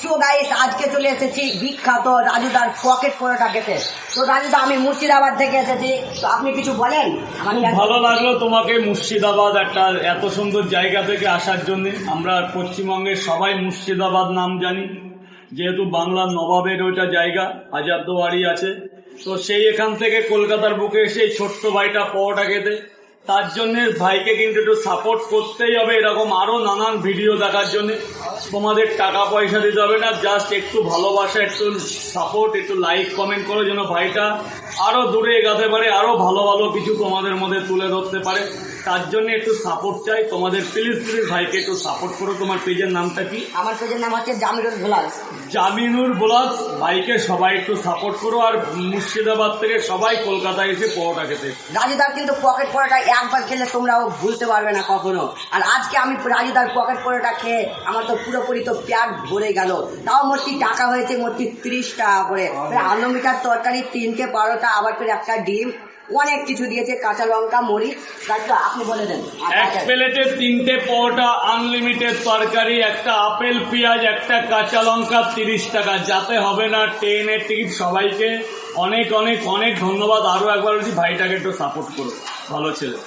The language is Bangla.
সো গাইস আজকে চলে এসেছি বিখ্যাত রাজুদার পকেট পরোটা খেতে। তো রাজুদা আমি মুর্শিদাবাদ থেকে এসেছি, তো আপনি কিছু বলেন? খুব ভালো লাগলো তোমাকে মুর্শিদাবাদ একটা এত সুন্দর জায়গা থেকে আসার জন্য। আমরা পশ্চিমবঙ্গের সবাই মুর্শিদাবাদ নাম জানি, যেহেতু বাংলার নবাবের ওইটা জায়গা, হাজারদুয়ারি আছে। তো সেই এখান থেকে কলকাতার বুকে এসে এই ছোট্ট ভাইটা পরোটা খেতে, তার জন্য ভাইকে কিন্তু একটু সাপোর্ট করতেই হবে। এরকম আরো নানান ভিডিও দেখার জন্য তোমাদের টাকা পয়সা দিতে হবে না, জাস্ট একটু ভালোবাসা, একটু সাপোর্ট, একটু লাইক কমেন্ট করো, যেন ভাইটা আরো দূরে এগাতে পারে, আরো ভালো ভালো কিছু তোমাদের মধ্যে তুলে ধরতে পারে। তার জন্য একটু সাপোর্ট চাই তোমাদের, প্লিজ প্লিজ ভাইকে একটু সাপোর্ট করো। তোমার পেজের নামটা কি? আমার পেজের নাম হচ্ছে জামিনুর ব্লগ। জামিনুর ব্লগ। ভাইকে সবাই একটু সাপোর্ট করো, আর মুর্শিদাবাদ থেকে সবাই কলকাতায় এসে পরোটা খেতে। রাজুদার কিন্তু পকেট পরোটা একবার খেলে তোমরাও ভুলতে পারবে না কখনো। আর আজকে আমি রাজুদার পকেট পরোটা খেয়ে আমার তো পুরোপুরি তো পেট ভরে গেল। তাও মোটটি টাকা হয়েছে মোটটি 30 টাকা করে। আলু মিটার তরকারি, 3টে পরোটা, আবার ফের একটা ডিম, অনেক কিছু দিয়েছে, কাঁচা লঙ্কা, মরিচ। রাজুদা আপনি বলে দেন। এক প্লেটে 3টে পরোটা, আনলিমিটেড তরকারি, একটা আপেল, পেঁয়াজ, একটা কাঁচা লঙ্কা, 30 টাকা। যাতে হবে না ট্রেনের টিকিট। সবাইকে অনেক অনেক অনেক ধন্যবাদ। আরো একবার বলছি, ভাইটাকে একটু সাপোর্ট করো, ভালো ছেলে।